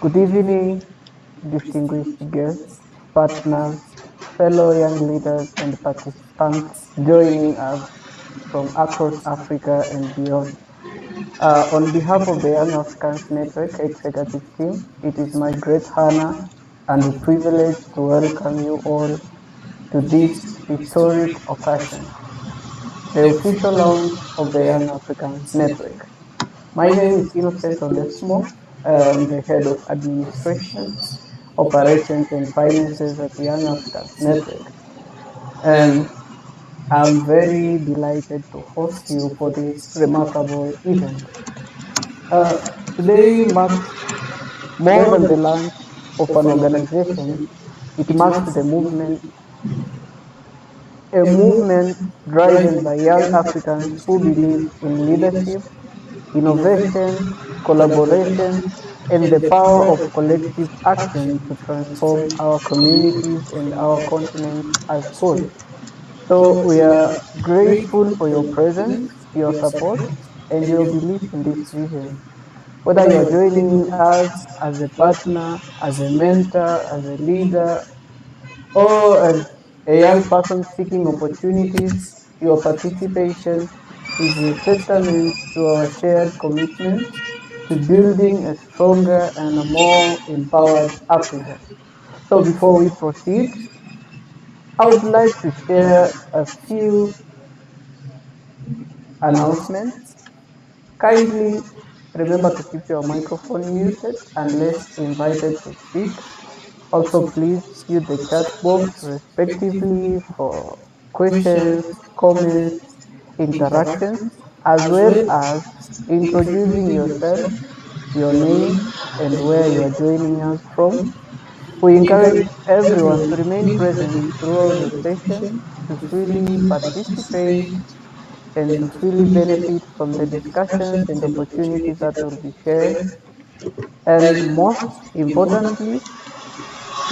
Good evening, distinguished guests, partners, fellow young leaders, and participants joining us from across Africa and beyond. On behalf of the Young Africans Network executive team, it is my great honor and privilege to welcome you all to this historic occasion, the official launch of the Young Africans Network. My name is Innocent Onesmo. I'm the head of administration, operations, and finances at Young Africans Network. And I'm very delighted to host you for this remarkable event. Uh, Today marks more than the launch of an organization. It marks the movement, a movement driven by young Africans who believe in leadership, innovation, collaboration, and the power of collective action to transform our communities and our continent as whole. So we are grateful for your presence, your support, and your belief in this vision. Whether you are joining us as a partner, as a mentor, as a leader, or as a young person seeking opportunities, your participation is a testament to our shared commitment to building a stronger and a more empowered Africa. So before we proceed, I would like to share a few announcements. Kindly remember to keep your microphone muted unless invited to speak. Also, please use the chat box respectively for questions, comments, interactions, as well as introducing yourself, your name, and where you are joining us from. We encourage everyone to remain present throughout the session to freely participate and to freely benefit from the discussions and opportunities that will be shared. And most importantly,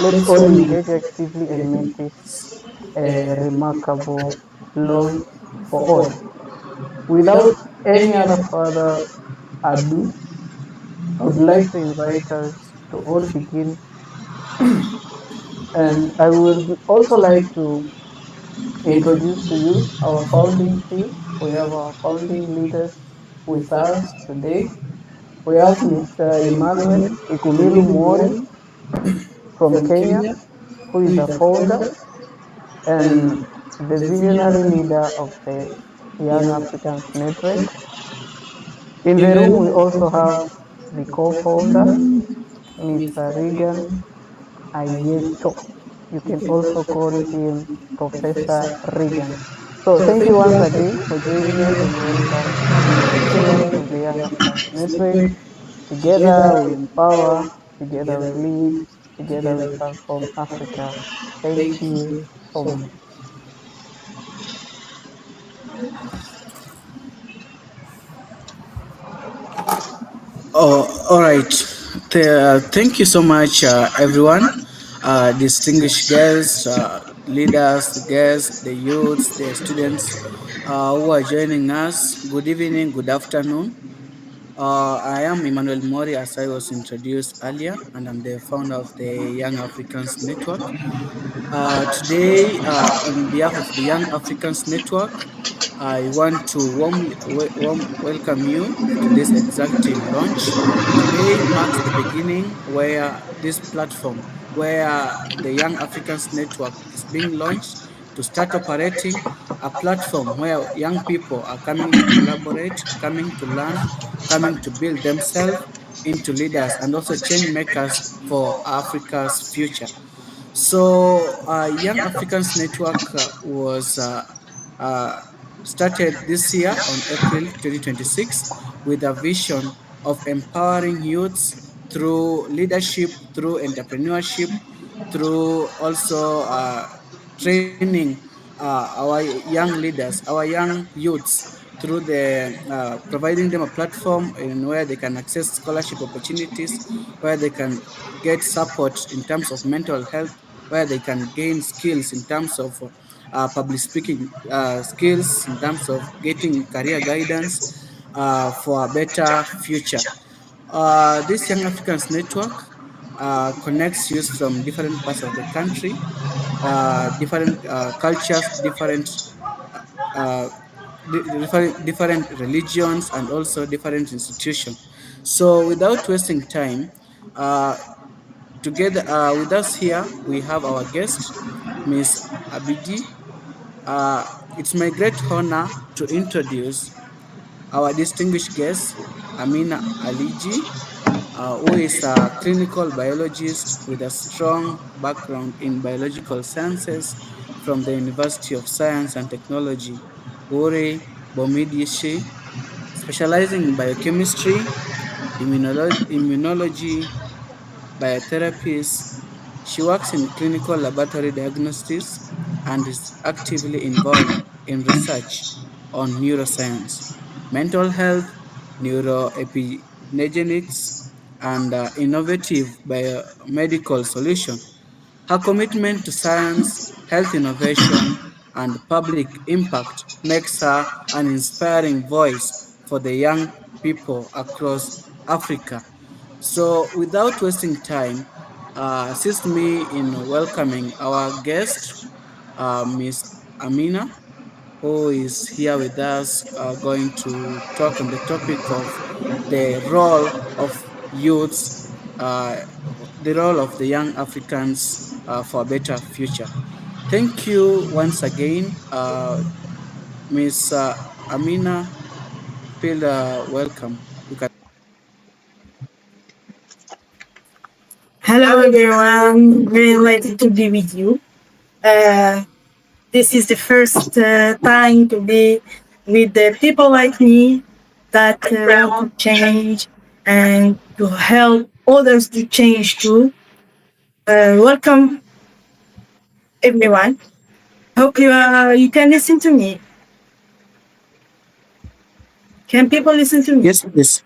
let's all engage actively and make this a remarkable launch for all. Without any other further ado, I would like to invite us to all begin. And I would also like to introduce to you our founding team. We have our founding leaders with us today. We have Mr. Emmanuel Ikumilu Mori from Kenya, who is a founder and the visionary leader of the Young Africans Network. In the room, we also have the co-founder, Mr. Regan Ayecho. You can also call him Professor Regan. So thank you once again for joining us and welcome to the official launch of the Young Africans Network. Together we empower, together we lead, together we transform Africa. Thank you so much. Oh, all right. Thank you so much, everyone, distinguished guests, leaders, the guests, the youths, the students who are joining us. Good evening, good afternoon. I am Emmanuel Mori, as I was introduced earlier, and I'm the founder of the Young Africans Network. Today, on behalf of the Young Africans Network, I want to warm welcome you to this exciting launch. Today marks the beginning where this platform, where the Young Africans Network is being launched to start operating, a platform where young people are coming to collaborate, coming to learn, coming to build themselves into leaders and also change makers for Africa's future. So, Young Africans Network was uh, started this year on April 2026 with a vision of empowering youths through leadership, through entrepreneurship, through also training our young leaders, our young youths through the providing them a platform in where they can access scholarship opportunities, where they can get support in terms of mental health, where they can gain skills in terms of public speaking skills, in terms of getting career guidance for a better future. This Young Africans Network connects youth from different parts of the country, different cultures, uh, different religions, and also different institutions. So, without wasting time, uh, together with us here, we have our guest, Miss Abidi. Uh, it's my great honor to introduce our distinguished guest, Amina Aliji, who is a clinical biologist with a strong background in biological sciences from the University of Science and Technology, Ure Bomidishi, specializing in biochemistry, immunology, biotherapies. She works in clinical laboratory diagnostics and is actively involved in research on neuroscience, mental health, neuroepigenetics, and innovative biomedical solutions. Her commitment to science, health innovation, and public impact makes her an inspiring voice for the young people across Africa. So, without wasting time, assist me in welcoming our guest, Miss Amina, who is here with us, going to talk on the topic of the role of youths, uh, the role of the young Africans for a better future. Thank you once again, Miss Amina. Feel welcome. You can. Hello, everyone. Very delighted to be with you. Uh, this is the first time to be with the people like me that want to change and to help others to change too. Welcome, everyone. Hope you can listen to me. Can people listen to me? Yes, please.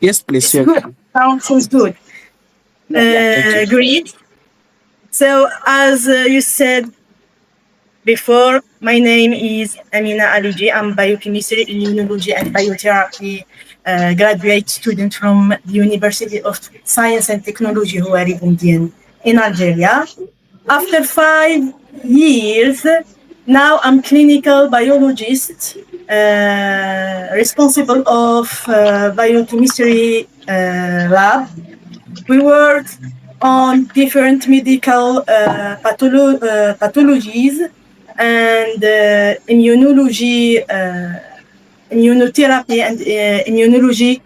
Yes, please. It's good. Sounds good. Thank you. Great. So, as you said, before, my name is Amina Aliji. I'm biochemistry, immunology, and biotherapy graduate student from the University of Science and Technology, in Algeria. After 5 years, now I'm clinical biologist, responsible of biochemistry lab. We work on different medical pathologies and immunology, immunotherapy, and immunology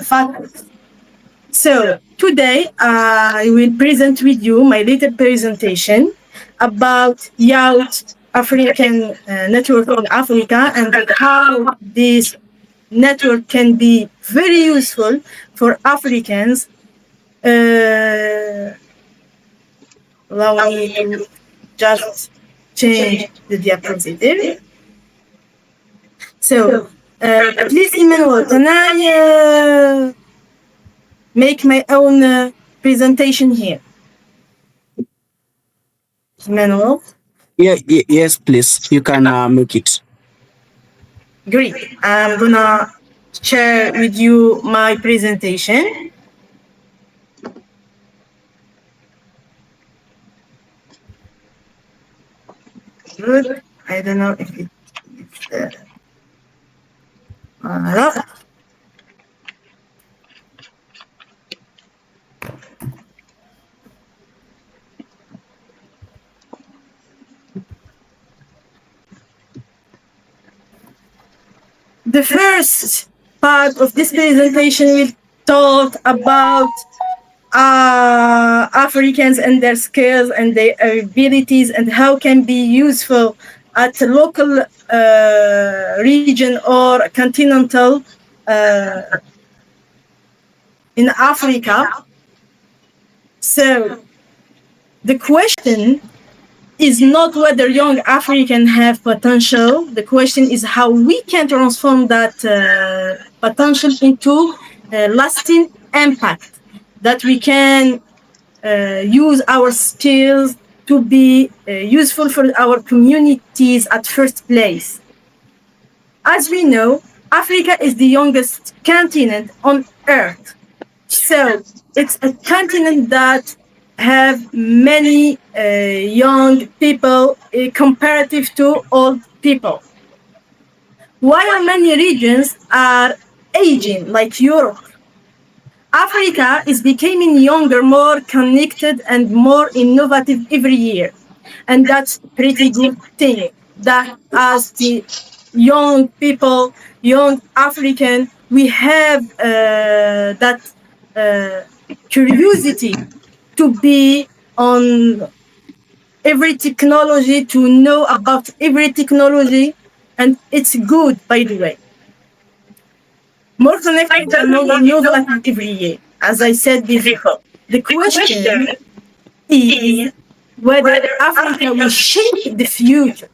factors. So today I will present with you my little presentation about Youth African Network in Africa and how this network can be very useful for Africans. Allow me to just change the diapositive. So, please, Emmanuel, can I make my own presentation here? Emmanuel? Yeah, yes, please. You can make it. Great. I'm gonna share with you my presentation. Good. I don't know if it's the first part of this presentation will talk about Africans and their skills and their abilities and how can be useful at a local region or continental in Africa. So the question is not whether young Africans have potential. The question is how we can transform that potential into lasting impact, that we can use our skills to be useful for our communities at first place. As we know, Africa is the youngest continent on Earth. So it's a continent that have many young people comparative to old people. While many regions are aging, like Europe, Africa is becoming younger, more connected, and more innovative every year. And that's pretty good thing that as the young people, young African, we have that uh, curiosity to be on every technology, to know about every technology, and it's good, by the way. More connected and more innovative every year, as I said before. The question is whether Africa will shape the future.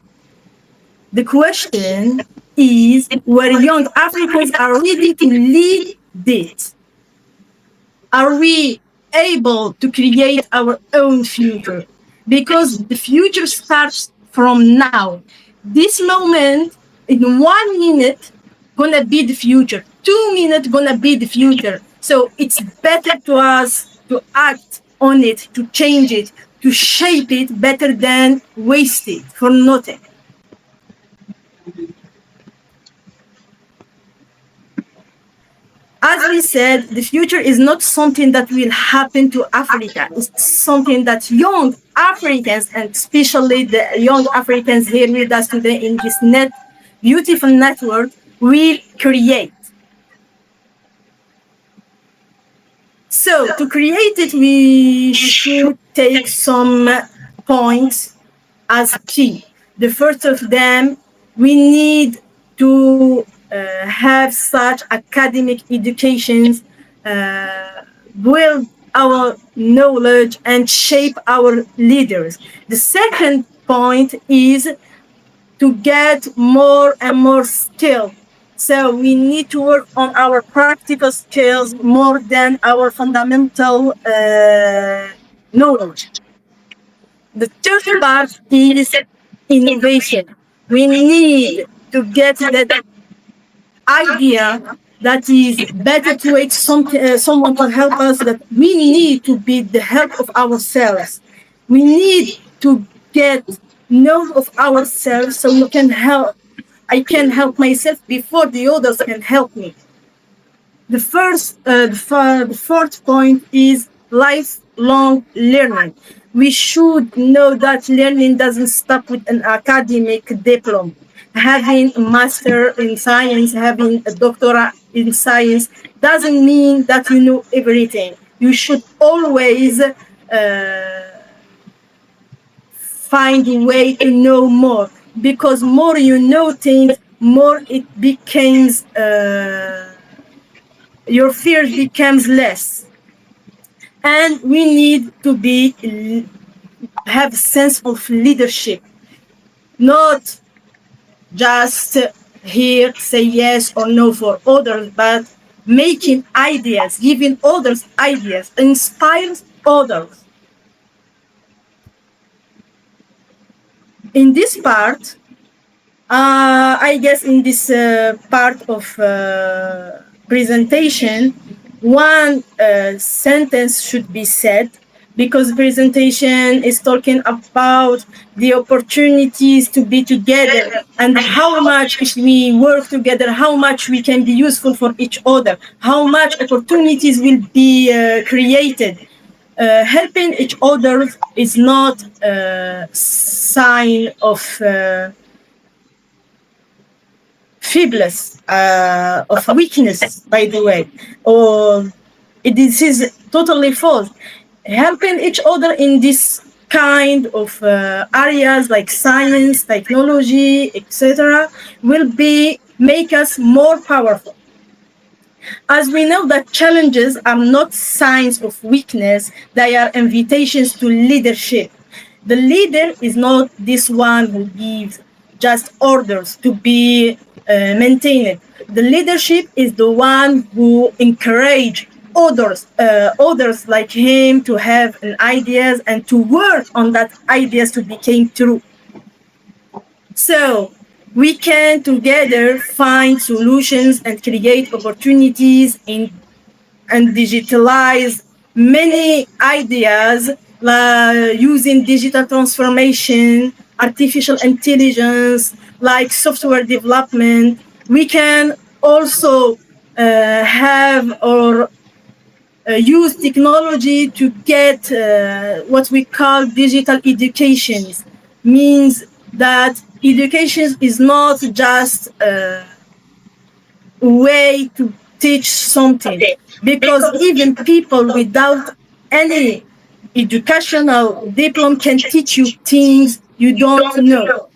The question is whether young Africans are ready to lead this. Are we able to create our own future? Because the future starts from now. This moment, in 1 minute, gonna be the future. 2 minutes gonna be the future. So it's better to us to act on it, to change it, to shape it better than waste it for nothing. As we said, the future is not something that will happen to Africa. It's something that young Africans, and especially the young Africans here with us today in this beautiful network, will create. So to create it, we should take some points as key. The first of them, we need to have such academic educations, build our knowledge and shape our leaders. The second point is to get more and more skill. So we need to work on our practical skills more than our fundamental knowledge. The third part is innovation. We need to get that idea that is better to wait someone to help us, that we need to be the help of ourselves. We need to get know of ourselves so we can help. I can help myself before the others can help me. The fourth point is lifelong learning. We should know that learning doesn't stop with an academic diploma. Having a master in science, having a doctorate in science doesn't mean that you know everything. You should always find a way to know more, because more you know things, more it becomes your fear becomes less. And we need to be have a sense of leadership, not just here say yes or no for others, but making ideas, giving others ideas, inspires others. In this part, I guess in this part of presentation, one sentence should be said, because presentation is talking about the opportunities to be together and how much if we work together, how much we can be useful for each other, how much opportunities will be created. Helping each other is not a sign of feebleness, of weakness, by the way, or this is totally false. Helping each other in this kind of areas like science, technology, etc., will be make us more powerful. As we know that challenges are not signs of weakness, they are invitations to leadership. The leader is not this one who gives just orders to be maintained. The leadership is the one who encourage others like him to have an ideas and to work on that ideas to become true. So we can together find solutions and create opportunities in and digitalize many ideas using digital transformation, artificial intelligence, like software development. We can also have or use technology to get what we call digital educations. Means that education is not just way to teach something, because even people without any educational diploma can teach you things you don't know.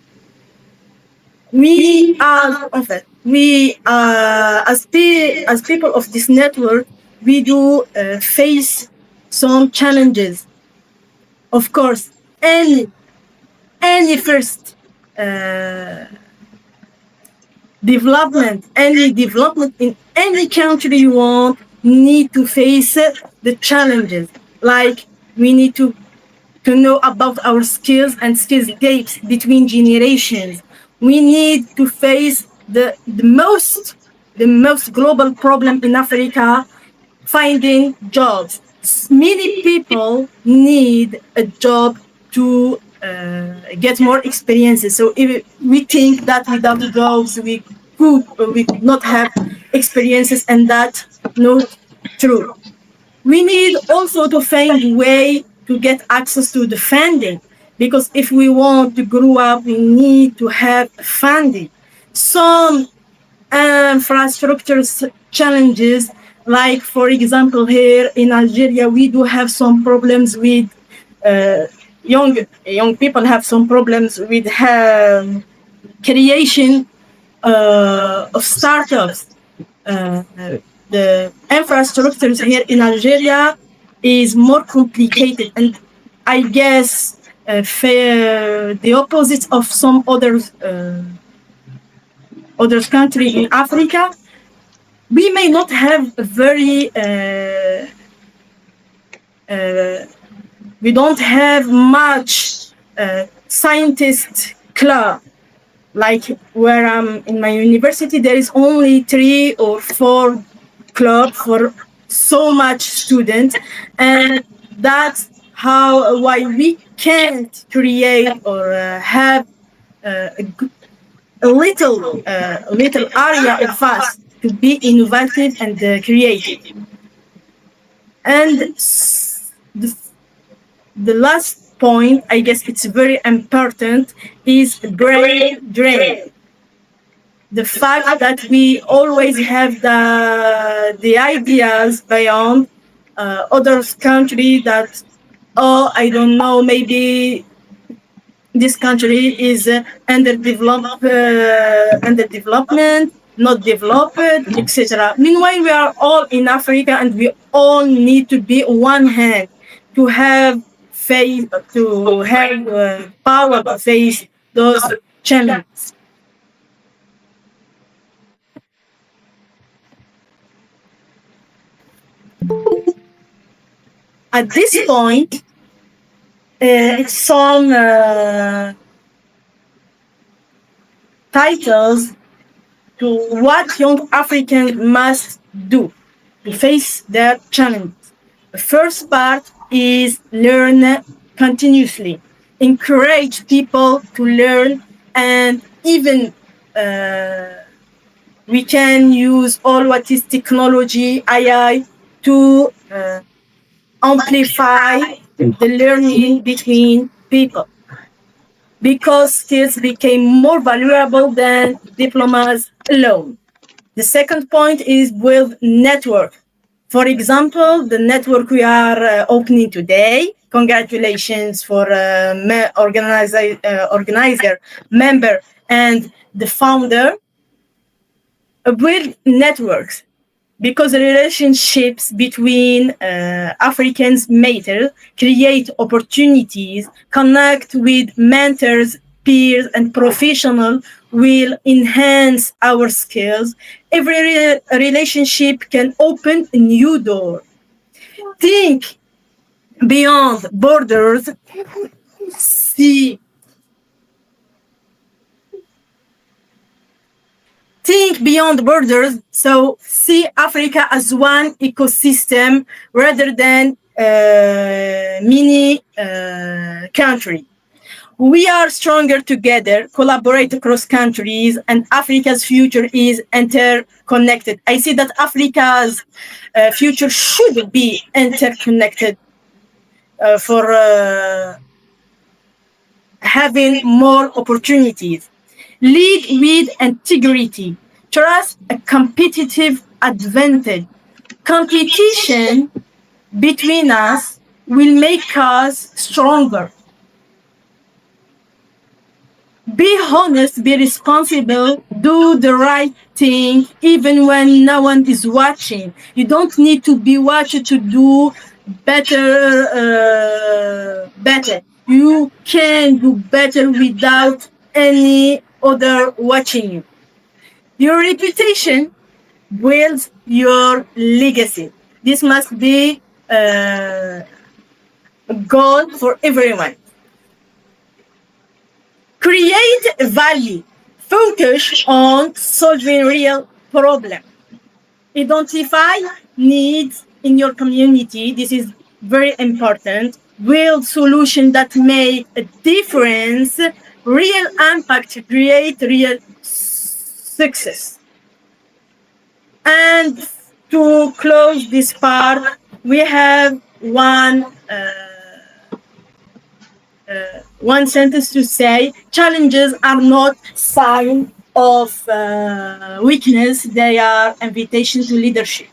We are, en fait, we as people of this network, we do face some challenges. Of course, any first uh, any development in any country you want, need to face the challenges. Like, we need to know about our skills and skills gaps between generations. We need to face the most global problem in Africa, finding jobs. Many people need a job to get more experiences. So if we think that without jobs we could not have experiences, and that's not true. We need also to find a way to get access to the funding, because if we want to grow up, we need to have funding. Some infrastructure challenges, like for example here in Algeria, we do have some problems with uh, young people have some problems with creation of startups. uh, the infrastructures here in Algeria is more complicated, and I guess the opposite of some other country in Africa. We may not have a very we don't have much scientist club. Like where I'm in my university, there is only 3 or 4 club for so much students, and that's why we can't create or have a, little area of us to be innovative and creative. And the last point, I guess it's very important, is brain drain. The fact that we always have the ideas beyond other country that, oh, I don't know, maybe this country is under development, not developed, etc. Meanwhile, we are all in Africa, and we all need to be one hand to have faith, to have power to face those challenges. At this point, it's some titles to what young Africans must do to face their challenges. The first part is learn continuously. Encourage people to learn, and even we can use all what is technology, AI, to amplify the learning between people, because skills became more valuable than diplomas alone. The second point is build network. For example, the network we are opening today. Congratulations for organizer, member, and the founder. Build networks, because relationships between Africans matter, create opportunities, connect with mentors, peers, and professionals will enhance our skills. Every relationship can open a new door. Think beyond borders. See think beyond borders. So see Africa as one ecosystem rather than mini country. We are stronger together, collaborate across countries, and Africa's future is interconnected. I see that Africa's future should be interconnected for having more opportunities. Lead with integrity. Trust a competitive advantage. Competition between us will make us stronger. Be honest, be responsible, do the right thing even when no one is watching. You don't need to be watched to do better. You can do better without any other watching you. Your reputation builds your legacy. This must be a goal for everyone. Create value. Focus on solving real problems. Identify needs in your community. This is very important. Build solutions that make a difference, real impact, create real success. And to close this part, we have one sentence to say: challenges are not sign of weakness; they are invitation to leadership.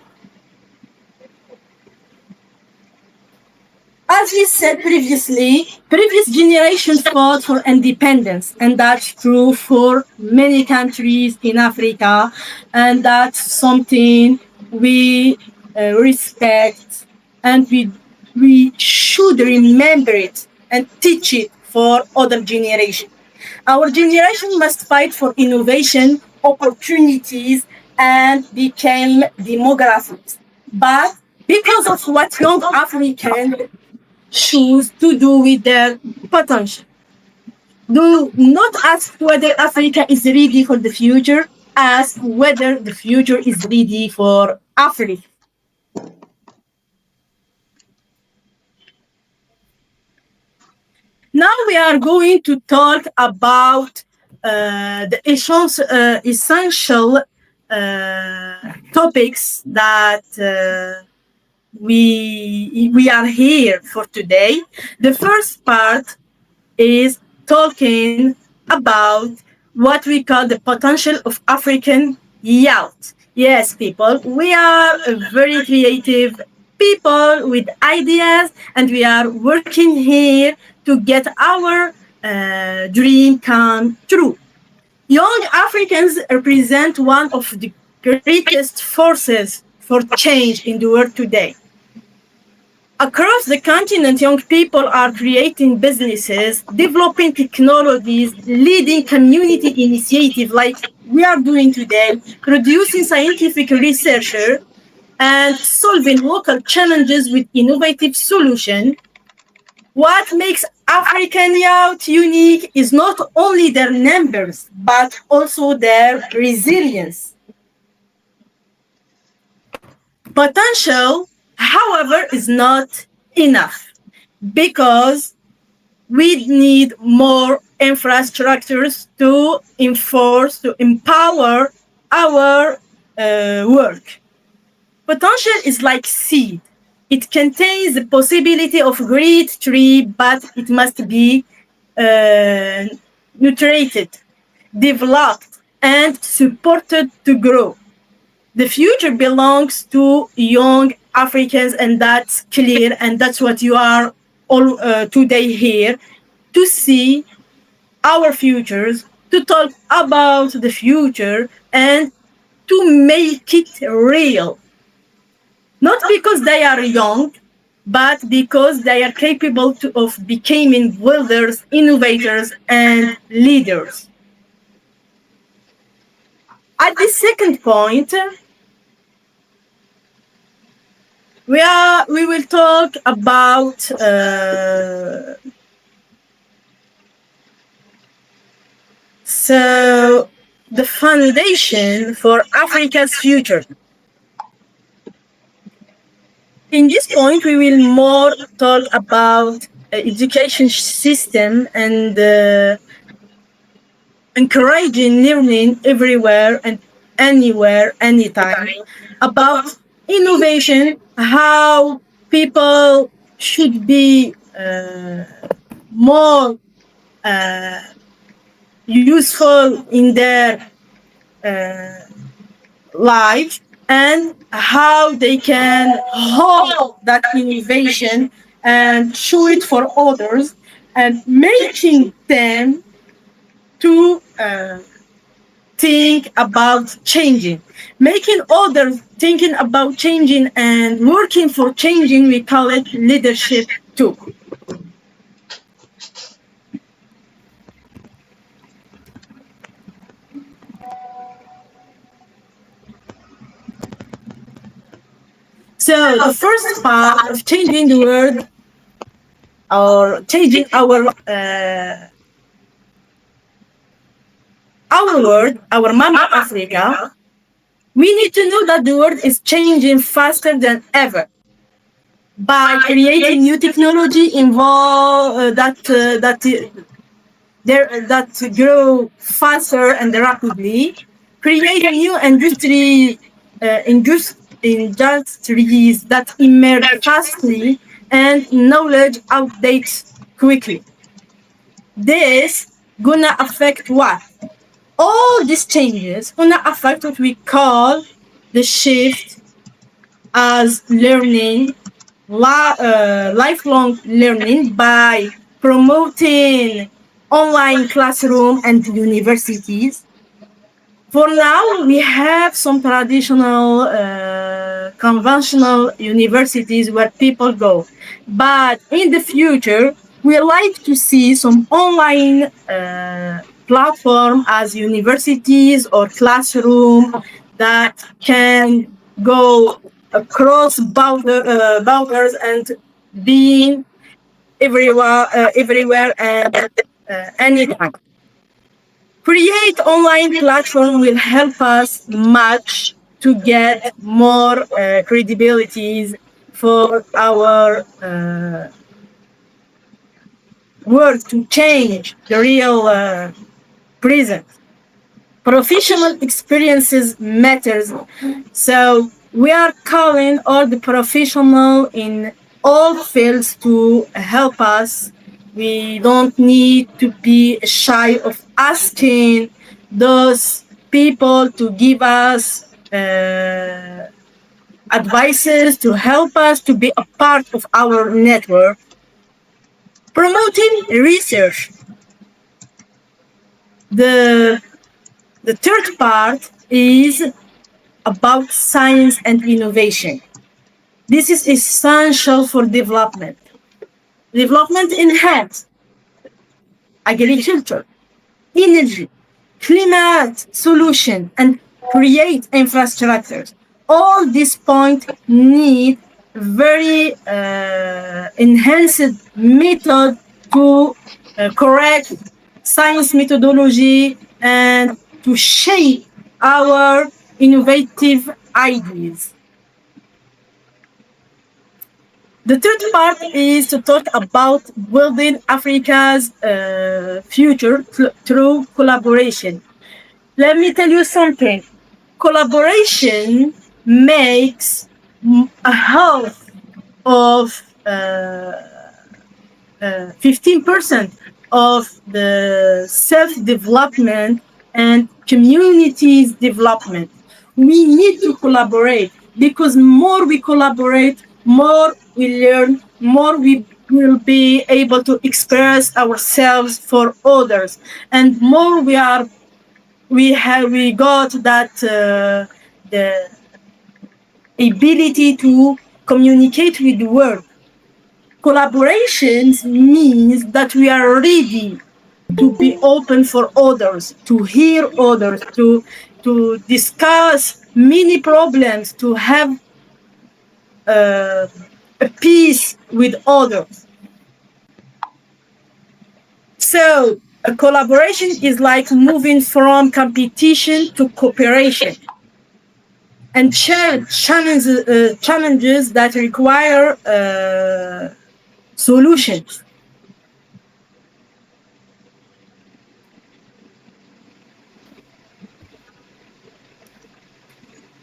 As we said previously, previous generations fought for independence, and that's true for many countries in Africa, and that's something we respect, and we should remember it and teach it for other generations. Our generation must fight for innovation, opportunities, and become demographics. But because of what young Africans choose to do with their potential. Do not ask whether Africa is ready for the future. Ask whether the future is ready for Africa. Now we are going to talk about the essential topics that we are here for today. The first part is talking about what we call the potential of African youth. Yes, people, we are very creative people with ideas, and we are working here to get our dream come true. Young Africans represent one of the greatest forces for change in the world today. Across the continent, young people are creating businesses, developing technologies, leading community initiatives like we are doing today, producing scientific research, and solving local challenges with innovative solutions. What makes African youth unique is not only their numbers, but also their resilience. Potential, however, is not enough because we need more infrastructures to enforce, to empower our work. Potential is like seed. It contains the possibility of great tree, but it must be nurtured, developed, and supported to grow. The future belongs to young Africans, and that's clear, and that's what you are all today here to see our futures, to talk about the future, and to make it real. Not because they are young, but because they are capable of becoming builders, innovators, and leaders. At the second point, we will talk about so the foundation for Africa's future. In this point, we will more talk about education system and encouraging learning everywhere and anywhere, anytime, about innovation, how people should be more uh, useful in their uh, life and how they can hold that innovation and show it for others and making them to think about changing, making others thinking about changing and working for changing. We call it leadership too. So the first part of changing the world or changing our world, our Mama Africa, we need to know that the world is changing faster than ever by creating new technology that grow faster and rapidly, creating new industries that emerge fastly and knowledge outdates quickly. This gonna affect what? All these changes gonna affect what we call the shift as learning, lifelong learning by promoting online classroom and universities. For now, we have some traditional, conventional universities where people go. But in the future, we like to see some online platform as universities or classroom that can go across borders and being everywhere and anytime. Create online platform will help us much to get more credibilities for our world to change the real present. Professional experiences matters. So we are calling all the professional in all fields to help us. We don't need to be shy of asking those people to give us advices to help us to be a part of our network. Promoting research. The the third part is about science and innovation. This is essential for development. Development in health, agriculture, energy, climate solution, and create infrastructures. All these points need very enhanced method to correct science methodology and to shape our innovative ideas. The third part is to talk about building Africa's future through collaboration. Let me tell you something. Collaboration makes a health of 15% of the self-development and communities development. We need to collaborate because more we collaborate, more we learn, more we will be able to express ourselves for others, and more we got that the ability to communicate with the world. Collaborations means that we are ready to be open for others, to hear others, to discuss many problems, to have a peace with others. So A collaboration is like moving from competition to cooperation and challenges that require solutions.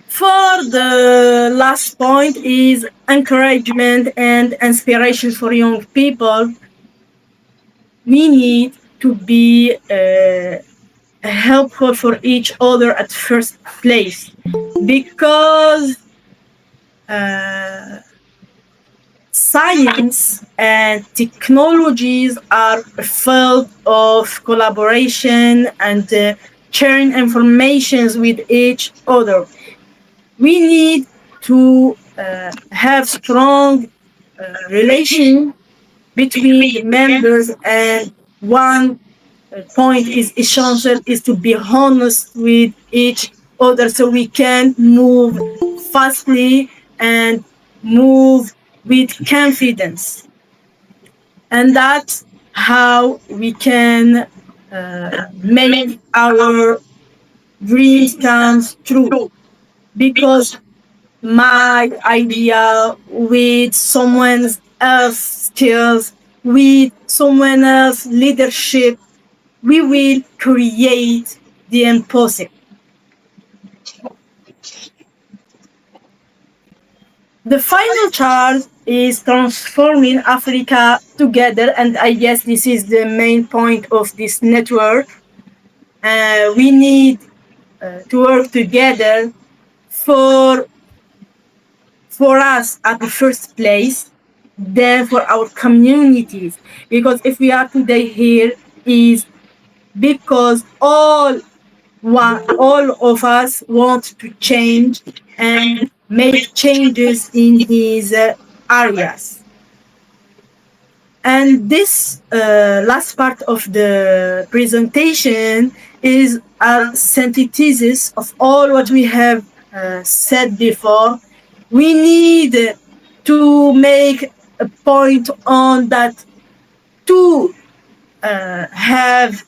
For the last point is encouragement and inspiration for young people. We need to be helpful for each other at first place because uh, science and technologies are filled of collaboration and sharing informations with each other. We need to have strong relation between the members, and one point is essential is to be honest with each other so we can move fastly and move with confidence, and that's how we can make our dreams come true, because my idea with someone else's skills, with someone else's leadership, we will create the impossible. The final charge is transforming Africa together, and I guess this is the main point of this network. We need to work together for for us at the first place, then for our communities. Because if we are today here, is because all of us want to change and make changes in these areas. And this last part of the presentation is a synthesis of all what we have said before. We need to make a point on that to have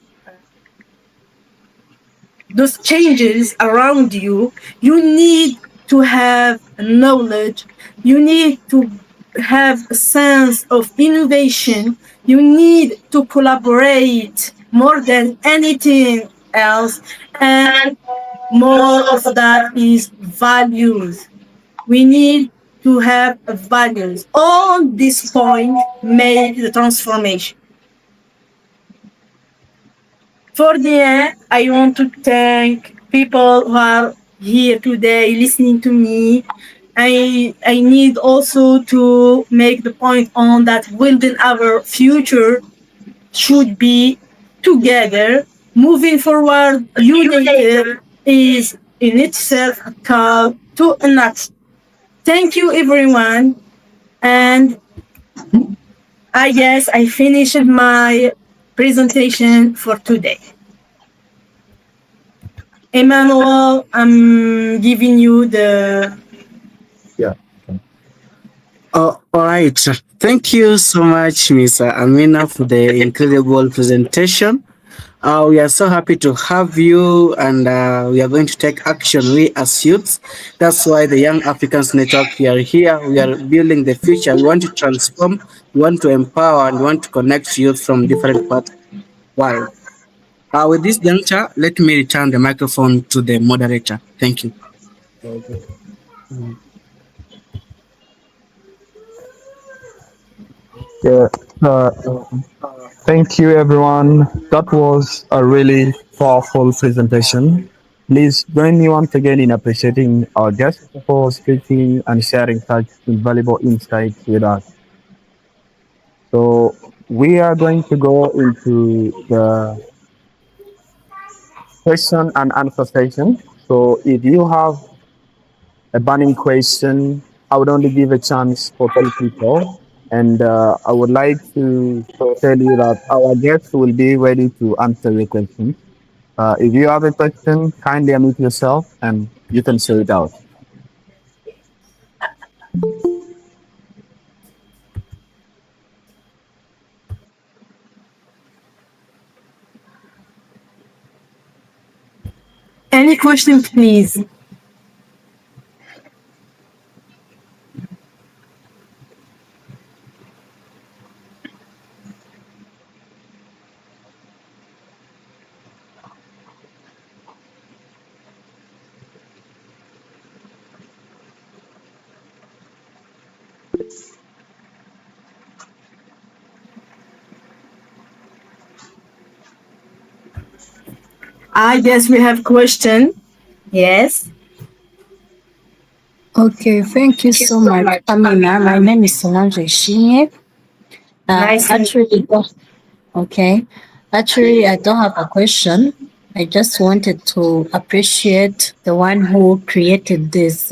those changes around you, you need to have knowledge, you need to have a sense of innovation, you need to collaborate more than anything else, and more of that is values. We need to have values. On this point, make the transformation. For the end, I want to thank people who are here today listening to me. I need also to make the point on that building our future should be together. Moving forward, united is in itself a call to an action. Thank you, everyone. And I guess I finished my presentation for today. Emmanuel, I'm giving you the. Yeah. Oh, all right. Thank you so much, Miss Amina, for the incredible presentation. We are so happy to have you, and we are going to take action. We as youths, that's why the Young Africans Network, we are here. We are building the future. We want to transform, we want to empower, and we want to connect youth from different parts of the world. With this juncture, let me return the microphone to the moderator. Thank you. Okay. Yeah. Uh, Thank you, everyone. That was a really powerful presentation. Please join me once again in appreciating our guests for speaking and sharing such invaluable insights with us. So, we are going to go into the question and answer session. So, if you have a burning question, I would only give a chance for three people. And I would like to tell you that our guests will be ready to answer your question. If you have a question, kindly unmute yourself and you can say it out. Any question, please? I guess we have question. Yes. Okay, thank you so much, Amina. My name is Solange Shinye. Nice. Okay. Actually, I don't have a question. I just wanted to appreciate the one who created this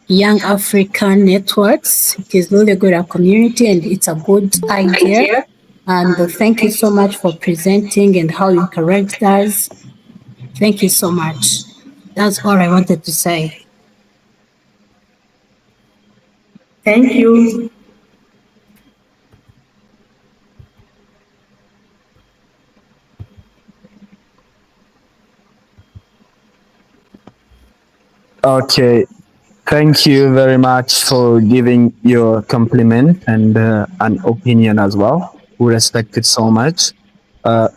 Young African Networks. It is really good at community and it's a good idea. And thank you so much for presenting and how you encouraged us. Thank you so much. That's all I wanted to say. Thank you. Okay, thank you very much for giving your compliment and an opinion as well. We respect it so much.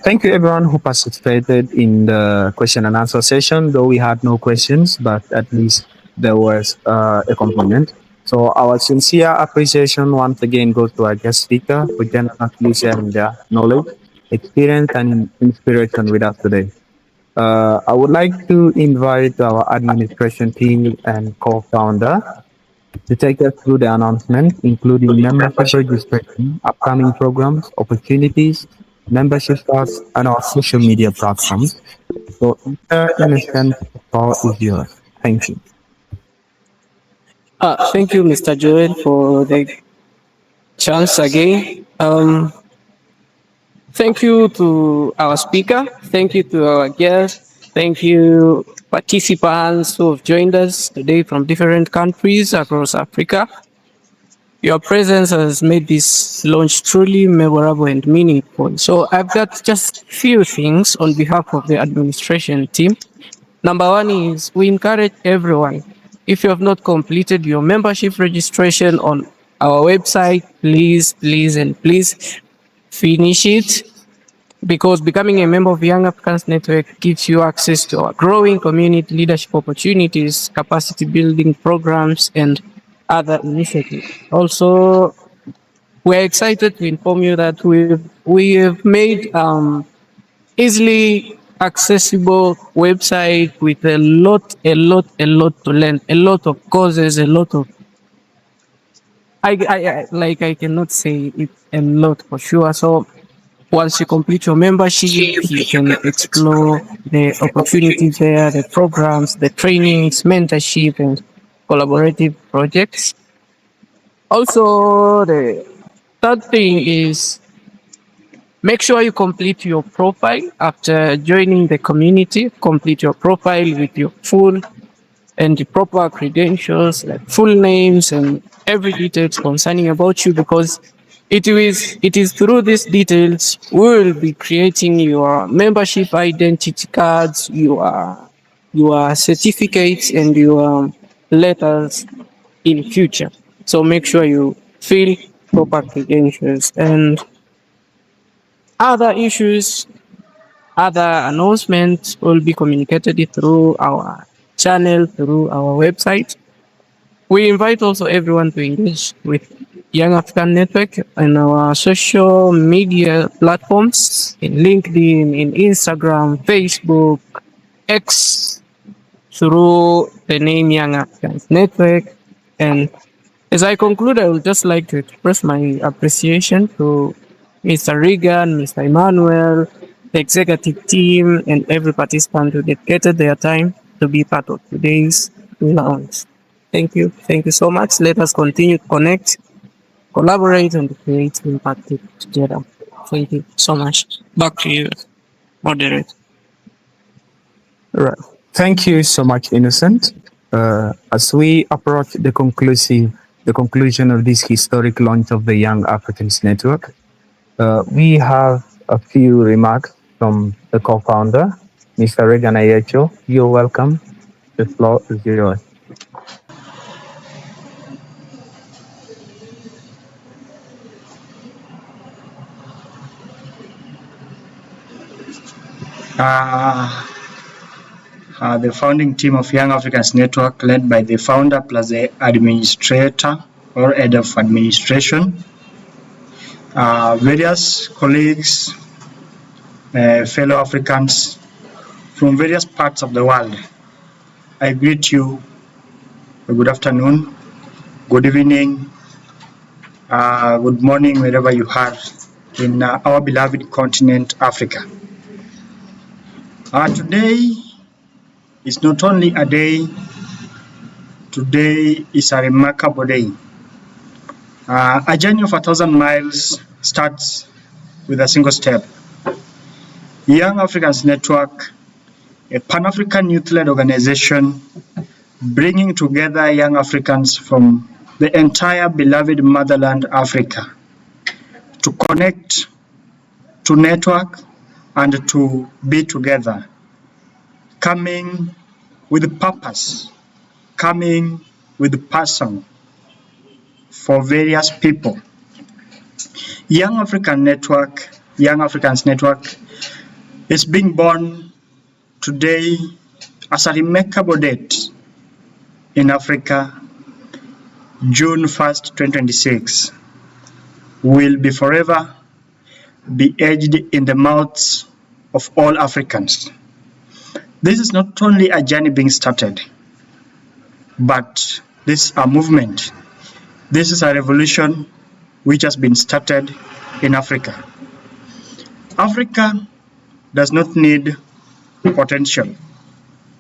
Thank you everyone who participated in the question and answer session. Though we had no questions, but at least there was a compliment. So our sincere appreciation once again goes to our guest speaker for generously sharing their knowledge, experience, and inspiration with us today. I would like to invite our administration team and co-founder to take us through the announcement, including membership registration, upcoming programs, opportunities, membership starts, and our social media platforms. So, Mr. Innocent, the floor is yours. Thank you. Thank you, Mr. Joel, for the chance again. Thank you to our speaker. Thank you to our guests. Thank you, participants who have joined us today from different countries across Africa. Your presence has made this launch truly memorable and meaningful. So I've got just few things on behalf of the administration team. Number one is we encourage everyone. If you have not completed your membership registration on our website, and please finish it because becoming a member of Young Africans Network gives you access to our growing community leadership opportunities, capacity building programs, and other initiatives. Also, we're excited to inform you that we have made easily accessible website with a lot to learn, a lot of courses, a lot of I cannot say it's a lot for sure. So once you complete your membership, you can explore the opportunities there, the programs, the trainings, mentorship, and collaborative projects. Also, the third thing is make sure you complete your profile after joining the community. Complete your profile with your full and the proper credentials, like full names and every details concerning about you, because it is through these details we will be creating your membership identity cards, your certificates, and your letters in future. So make sure you fill proper credentials and other issues, other announcements will be communicated through our channel, through our website. We invite also everyone to engage with Young African Network and our social media platforms in LinkedIn, in Instagram, Facebook, X, through the name Young Africans Network. And as I conclude, I would just like to express my appreciation to Mr. Regan, Mr. Emmanuel, the executive team, and every participant who dedicated their time to be part of today's launch. Thank you. Thank you so much. Let us continue to connect, collaborate, and create impact together. Thank you so much. Back to you, moderator. Right. Thank you so much, Innocent. As we approach the conclusion of this historic launch of the Young Africans Network, we have a few remarks from the co-founder. Mr. Regan Ayacho, you're welcome. The floor is yours. Uh, the founding team of Young Africans Network, led by the founder plus the administrator or head of administration, various colleagues, fellow Africans from various parts of the world. I greet you. Good afternoon, good evening, good morning, wherever you are in our beloved continent, Africa. Today is not only a day, today is a remarkable day. A journey of 1,000 miles starts with a single step. Young Africans Network, a Pan-African youth-led organization bringing together young Africans from the entire beloved motherland, Africa, to connect, to network, and to be together, coming with purpose, coming with passion for various people. Young Africans Network is being born today as a remarkable date in Africa. June 1st, 2026 will be forever be etched in the mouths of all Africans. This is not only a journey being started, but this is a movement. This is a revolution which has been started in Africa. Africa does not need potential.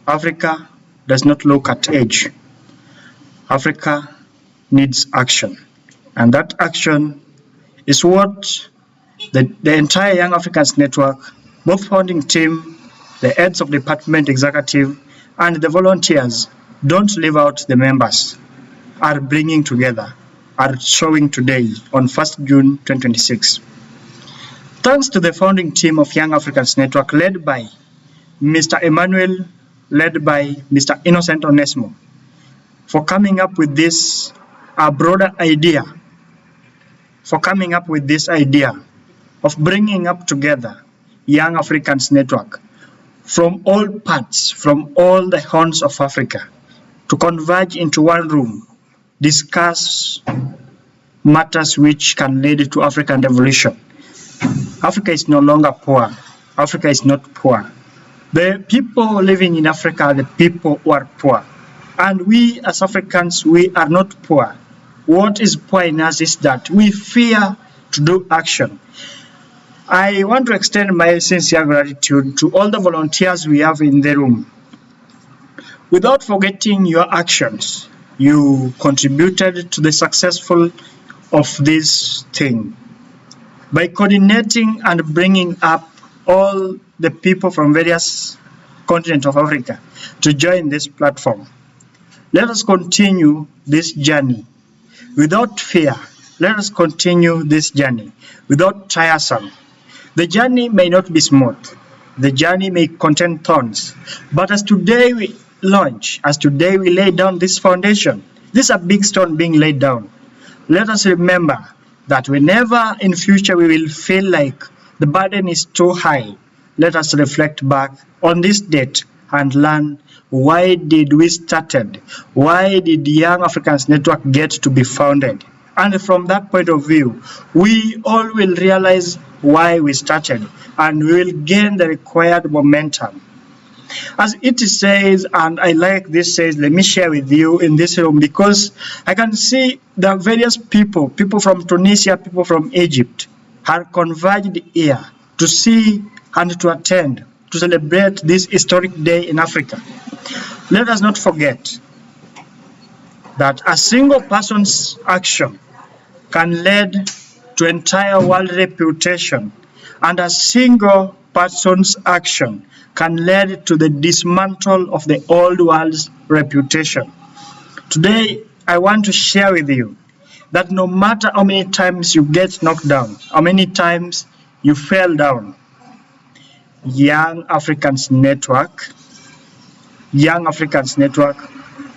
Africa does not look at age. Africa needs action. And that action is what the entire Young Africans Network, both founding team, the heads of department executive, and the volunteers, don't leave out the members, are bringing together, are showing today on 1st June 2026. Thanks to the founding team of Young Africans Network, led by Mr. Emmanuel, led by Mr. Innocent Onesmo, for coming up with this broader idea, for coming up with this idea of bringing up together Young Africans Network from all parts, from all the horns of Africa, to converge into one room, discuss matters which can lead to African revolution. Africa is no longer poor. Africa is not poor. The people living in Africa are the people who are poor. And we as Africans, we are not poor. What is poor in us is that we fear to do action. I want to extend my sincere gratitude to all the volunteers we have in the room. Without forgetting your actions, you contributed to the successful of this thing. By coordinating and bringing up all the people from various continents of Africa to join this platform. Let us continue this journey without fear. Let us continue this journey without tiresome. The journey may not be smooth. The journey may contain thorns. But as today we launch, as today we lay down this foundation, this is a big stone being laid down. Let us remember that whenever in future we will feel like the burden is too high, let us reflect back on this date and learn why did we started, why did the Young Africans Network get to be founded. And from that point of view, we all will realize why we started and we will gain the required momentum. As it says, and I like this says, let me share with you in this room, because I can see the various people from Tunisia, people from Egypt, are converged here to see and to attend, to celebrate this historic day in Africa. Let us not forget that a single person's action can lead to entire world reputation, and a single person's action can lead to the dismantle of the old world's reputation. Today, I want to share with you that no matter how many times you get knocked down, how many times you fell down, Young Africans Network, Young Africans Network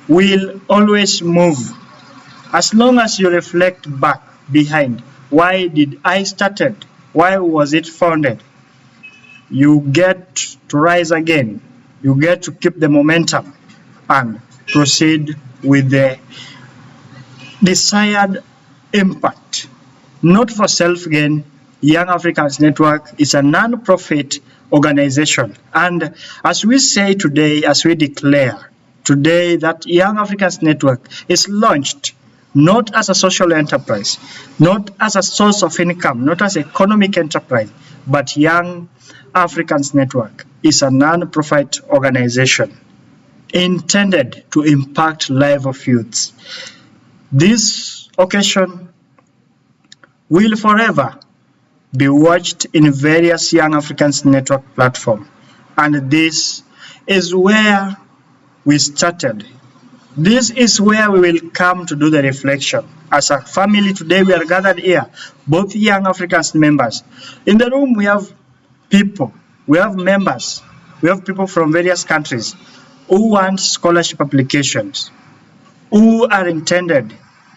will always move as long as you reflect back behind. Why did I started? Why was it founded? You get to rise again. You get to keep the momentum and proceed with the desired impact. Not for self-gain, Young Africans Network is a non-profit organization. And as we say today, as we declare today that Young Africans Network is launched not as a social enterprise, not as a source of income, not as economic enterprise, but Young Africans Network is a non-profit organization intended to impact life of youths. This occasion will forever be watched in various Young Africans Network platforms. And this is where we started. This is where we will come to do the reflection. As a family today, we are gathered here, both Young Africans members. In the room, we have people, we have members, we have people from various countries who want scholarship applications, who are intended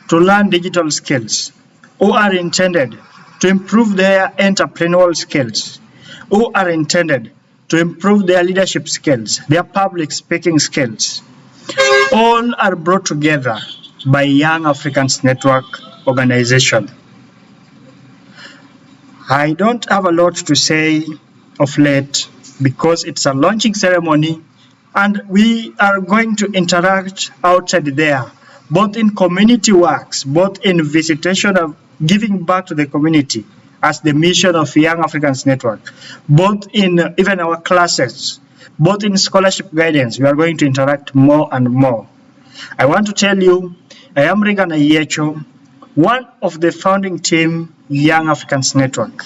to learn digital skills, who are intended to improve their entrepreneurial skills, who are intended to improve their leadership skills, their public speaking skills. All are brought together by Young Africans Network organization. I don't have a lot to say of late because it's a launching ceremony and we are going to interact outside there, both in community works, both in visitation of giving back to the community as the mission of Young Africans Network, both in even our classes, both in scholarship guidance. We are going to interact more and more. I want to tell you, I am Regan Ayecho, one of the founding team Young Africans Network.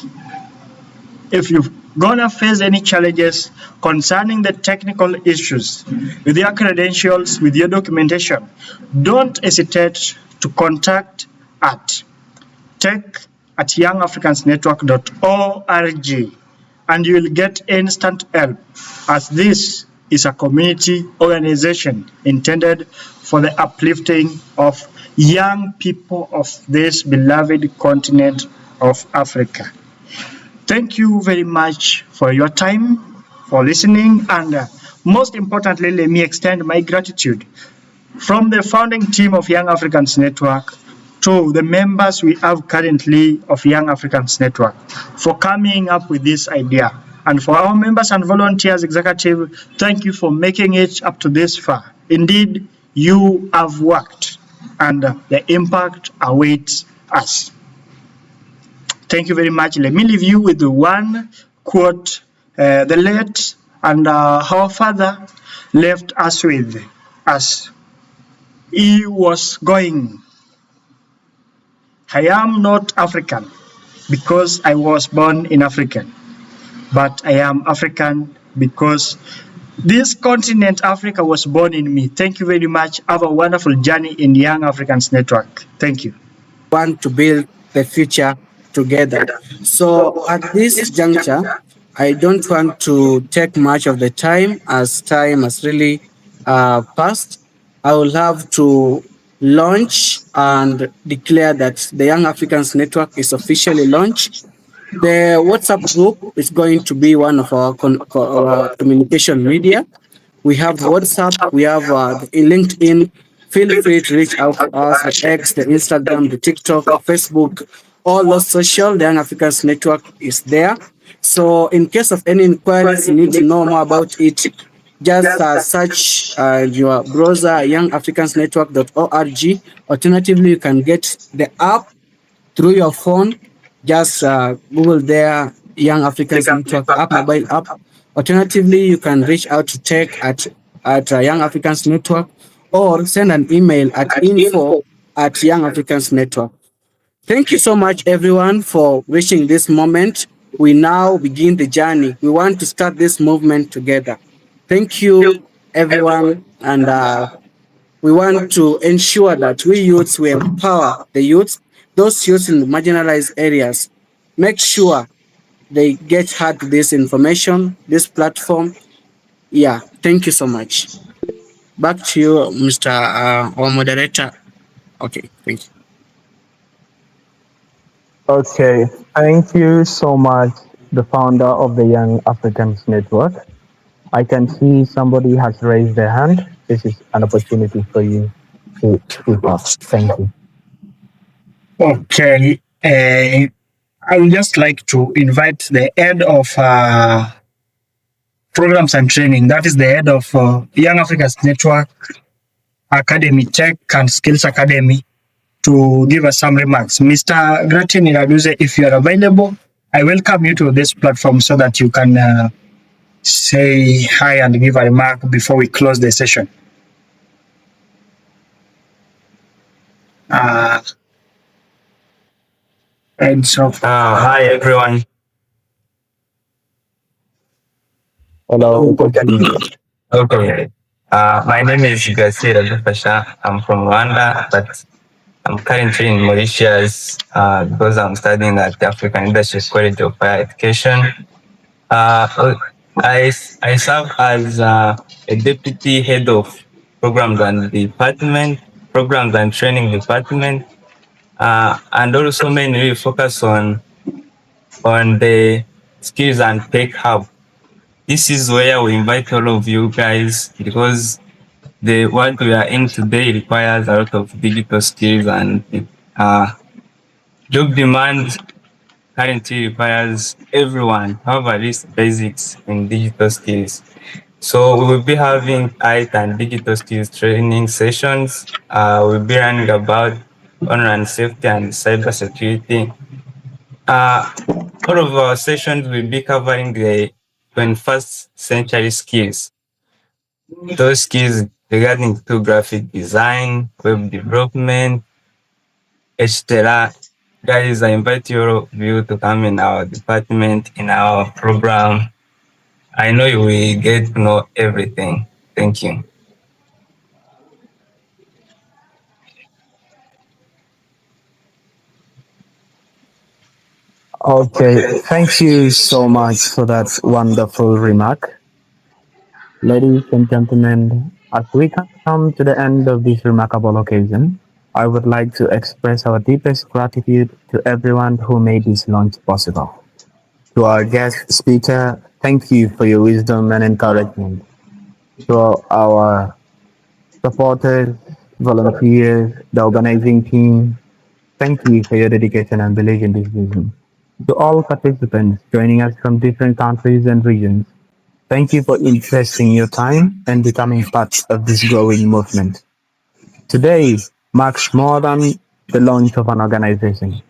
If you're gonna face any challenges concerning the technical issues with your credentials, with your documentation, don't hesitate to contact at tech@youngafricansnetwork.org and you will get instant help, as this is a community organization intended for the uplifting of young people of this beloved continent of Africa. Thank you very much for your time, for listening, and most importantly, let me extend my gratitude from the founding team of Young Africans Network to the members we have currently of Young Africans Network for coming up with this idea. And for our members and volunteers executive, thank you for making it up to this far. Indeed, you have worked and the impact awaits us. Thank you very much. Let me leave you with the one quote the late and our father left us with as he was going. I am not African because I was born in Africa, but I am African because this continent, Africa, was born in me. Thank you very much. Have a wonderful journey in Young Africans Network. Thank you. Want to build the future together. So at this juncture, I don't want to take much of the time as time has really passed. I will have to launch and declare that the Young Africans Network is officially launched. The WhatsApp group is going to be one of our communication media. We have WhatsApp, we have LinkedIn. Feel free to reach out to us, the X, the Instagram, the TikTok, Facebook, all those social. The Young Africans Network is there. So, in case of any inquiries, you need to know more about it, just search your browser youngafricansnetwork.org. Alternatively, you can get the app through your phone. Just Google there, Young Africans Network app, mobile app. Alternatively, you can reach out to tech at Young Africans Network or send an email at info@Young Africans Network. Thank you so much, everyone, for reaching this moment. We now begin the journey. We want to start this movement together. Thank you, everyone, and we want to ensure that we youths, we empower the youths, those youths in marginalized areas. Make sure they get heard to this information, this platform. Yeah, thank you so much. Back to you, Mr. Our moderator. Okay, thank you. Okay, thank you so much, the founder of the Young Africans Network. I can see somebody has raised their hand. This is an opportunity for you to speak up. Thank you. Okay. I would just like to invite the head of programs and training, that is the head of Young Africans Network Academy Tech and Skills Academy, to give us some remarks. Mr. Gratin Iraduze, if you are available, I welcome you to this platform so that you can say hi and give a remark before we close the session. And so, Hi everyone. Hello. Okay. My name is Gasir Pasha. I'm from Rwanda, but I'm currently in Mauritius because I'm studying at the African Leadership College of Higher Education. I serve as a deputy head of programs and training department, and also mainly focus on the skills and tech hub. This is where we invite all of you guys because the world we are in today requires a lot of digital skills, and job demand currently requires everyone have at least basics in digital skills. So we will be having IT and digital skills training sessions. We'll be running about online safety and cyber security. All of our sessions will be covering the 21st century skills. Those skills regarding to graphic design, web development, etc. Guys, I invite you all of you to come in our department, in our program. I know you will get to know everything. Thank you. Okay, thank you so much for that wonderful remark. Ladies and gentlemen, as we come to the end of this remarkable occasion, I would like to express our deepest gratitude to everyone who made this launch possible. To our guest speaker, thank you for your wisdom and encouragement. To our supporters, volunteers, the organizing team, thank you for your dedication and belief in this vision. To all participants joining us from different countries and regions, thank you for investing your time and becoming part of this growing movement. Today marks more than the launch of an organization.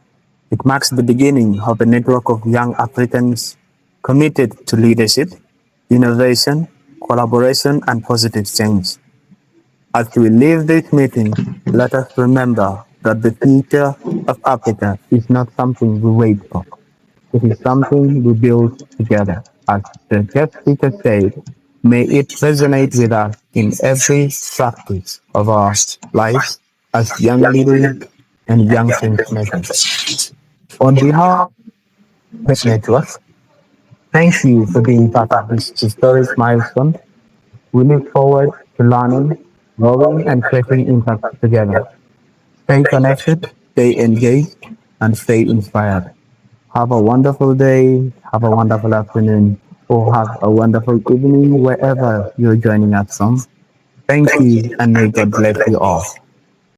It marks the beginning of a network of young Africans committed to leadership, innovation, collaboration, and positive change. As we leave this meeting, let us remember that the future of Africa is not something we wait for. It is something we build together. As the guest speaker said, may it resonate with us in every practice of our lives as young leaders and young change makers. On behalf of this network, thank you for being part of this historic milestone. We look forward to learning, growing, and creating impact together. Stay connected, stay engaged, and stay inspired. Have a wonderful day, have a wonderful afternoon, or have a wonderful evening wherever you're joining us from. Thank you, and may God bless you all.